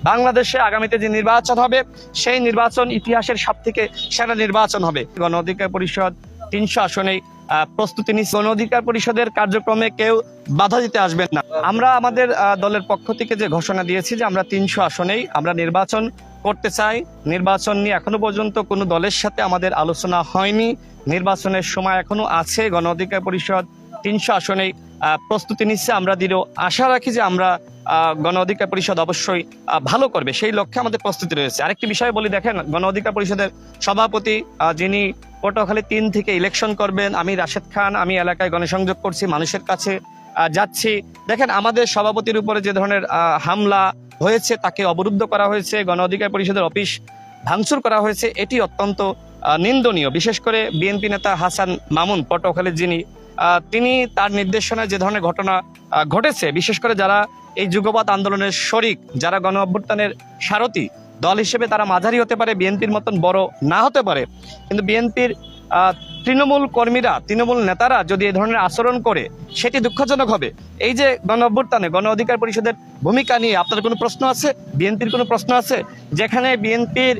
বাংলাদেশে আগামীতে যে নির্বাচন হবে সেই নির্বাচন ইতিহাসের সবথেকে সেরা নির্বাচন হবে। গণ অধিকার পরিষদ ৩০০ আসনেই প্রস্তুতি নিচ্ছে। গণ অধিকার পরিষদের কার্যক্রমে কেউ বাধা দিতে আসবেন না। আমরা আমাদের দলের পক্ষ থেকে যে ঘোষণা দিয়েছি যে আমরা ৩০০ আসনেই আমরা নির্বাচন করতে চাই। নির্বাচন নিয়ে এখনো পর্যন্ত কোনো দলের সাথে আমাদের আলোচনা হয়নি। নির্বাচনের সময় এখনো আছে। গণ অধিকার পরিষদ ৩০০ আসনেই প্রস্তুতি নিচ্ছে। আমরা দৃঢ় আশা রাখি যে আমরা গণ অধিকার পরিষদ অবশ্যই ভালো করবে, সেই লক্ষ্যে আমাদের প্রস্তুতি রয়েছে। আরেকটি বিষয় বলি, দেখেন গণ অধিকার পরিষদের সভাপতি যিনি পটুয়াখালী ৩ থেকে ইলেকশন করবেন, আমি রাশেদ খান, আমি এলাকায় গণসংযোগ করছি, মানুষের কাছে যাচ্ছি। দেখেন আমাদের সভাপতির উপরে যে ধরনের হামলা হয়েছে, তাকে অবরুদ্ধ করা হয়েছে, গণ অধিকার পরিষদের অফিস ভাঙচুর করা হয়েছে, এটি অত্যন্ত নিন্দনীয়। বিশেষ করে বিএনপি নেতা হাসান মামুন পটুয়াখালীর যিনি, তিনি তার নির্দেশনায় যে ধরনের ঘটনা ঘটেছে, বিশেষ করে যারা এই যুগপৎ আন্দোলনের শরিক, যারা গণ অভ্যুত্থানের সারথি, দল হিসেবে তারা মাঝারি হতে পারে, বিএনপির মতন বড় না হতে পারে, কিন্তু বিএনপির তৃণমূল কর্মীরা, তৃণমূল নেতারা যদি এই ধরনের আচরণ করে সেটি দুঃখজনক হবে। এই যে গণ অভ্যুত্থানে গণ অধিকার পরিষদের ভূমিকা নিয়ে আপনার কোনো প্রশ্ন আছে? বিএনপির কোনো প্রশ্ন আছে? যেখানে বিএনপির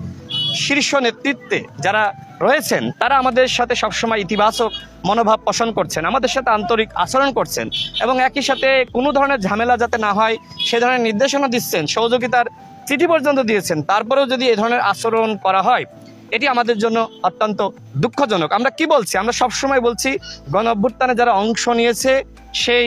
শীর্ষ নেতৃত্বে যারা রয়েছেন তারা আমাদের সাথে সবসময় ইতিবাচক মনোভাব পোষণ করছেন, আমাদের সাথে আন্তরিক আচরণ করছেন এবং একই সাথে কোনো ধরনের ঝামেলা যাতে না হয় সে ধরনের নির্দেশনা দিচ্ছেন, সহযোগিতার চিঠি পর্যন্ত দিয়েছেন। তারপরেও যদি এই ধরনের আচরণ করা হয়, এটি আমাদের জন্য অত্যন্ত দুঃখজনক। আমরা কি বলছি? আমরা সবসময় বলছি গণ অভ্যুত্থানে যারা অংশ নিয়েছে সেই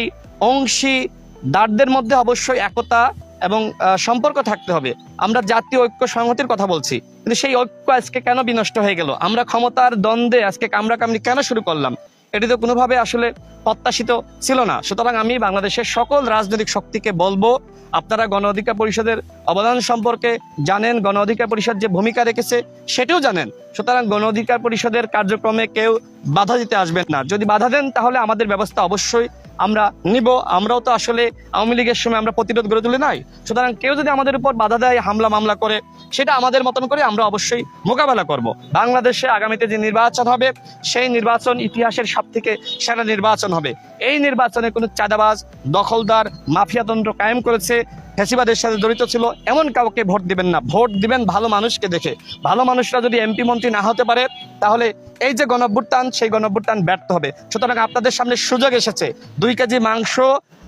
অংশীদারদের মধ্যে অবশ্যই একতা এবং সম্পর্ক থাকতে হবে। আমরা জাতীয় ঐক্য সংহতির কথা বলছি, কিন্তু সেই ঐক্য আজকে কেন বিনষ্ট হয়ে গেল? আমরা ক্ষমতার দ্বন্দ্বে আজকে কামড়াকামড়ি কেন শুরু করলাম? এটি তো কোনোভাবে আসলে প্রত্যাশিত ছিল না। সুতরাং আমি বাংলাদেশের সকল রাজনৈতিক শক্তিকে বলবো, আপনারা গণ অধিকার পরিষদের অবদান সম্পর্কে জানেন, গণ অধিকার পরিষদ যে ভূমিকা রেখেছে সেটিও জানেন। সুতরাং গণ অধিকার পরিষদের কার্যক্রমে কেউ বাধা দিতে আসবেন না। যদি বাধা দেন তাহলে আমাদের ব্যবস্থা অবশ্যই আমরা নিব। আমরাও তো আসলে আওয়ামী লীগের সময় আমরা প্রতিরোধ গড়ে তুলে নাই। সুতরাং কেউ যদি আমাদের উপর বাধা দেয়, হামলা মামলা করে, সেটা আমাদের মতন করে আমরা অবশ্যই মোকাবেলা করব। বাংলাদেশে আগামীতে যে নির্বাচন হবে সেই নির্বাচন ইতিহাসের সবথেকে সেরা নির্বাচন হবে। এই নির্বাচনে কোনো চাঁদাবাজ, দখলদার, মাফিয়াতন্ত্র কায়েম করেছে, ফ্যাসিবাদের সাথে জড়িত ছিল, এমন কাউকে ভোট দিবেন না। ভোট দিবেন ভালো মানুষকে দেখে। ভালো মানুষরা যদি এমপি মন্ত্রী না হতে পারে তাহলে এই যে গণ অভ্যুত্থান, সেই গণ অভ্যুত্থান ব্যর্থ হবে। সুতরাং আপনাদের সামনে সুযোগ এসেছে, 2 কেজি মাংস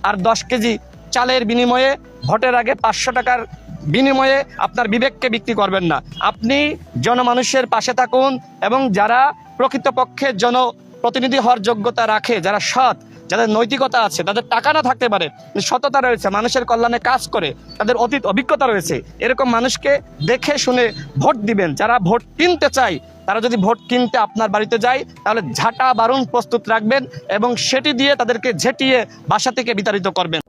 আর 10 কেজি চালের বিনিময়ে, ভোটের আগে 500 টাকার বিনিময়ে আপনার বিবেককে বিক্রি করবেন না। আপনি জনমানুষের পাশে থাকুন এবং যারা প্রকৃতপক্ষে জনপ্রতিনিধি হওয়ার যোগ্যতা রাখে, যারা সৎ, যাদের নৈতিকতা আছে, তাদের টাকা না থাকতে পারে, সততা রয়েছে, মানুষের কল্যাণে কাজ করে, তাদের অতীত অভিজ্ঞতা রয়েছে, এরকম মানুষকে দেখে শুনে ভোট দিবেন। যারা ভোট কিনতে চায়, তারা যদি ভোট কিনতে আপনার বাড়িতে যায় তাহলে ঝাঁটা বারুণ প্রস্তুত রাখবেন এবং সেটি দিয়ে তাদেরকে ঝেঁটিয়ে বাসা থেকে বিতাড়িত করবেন।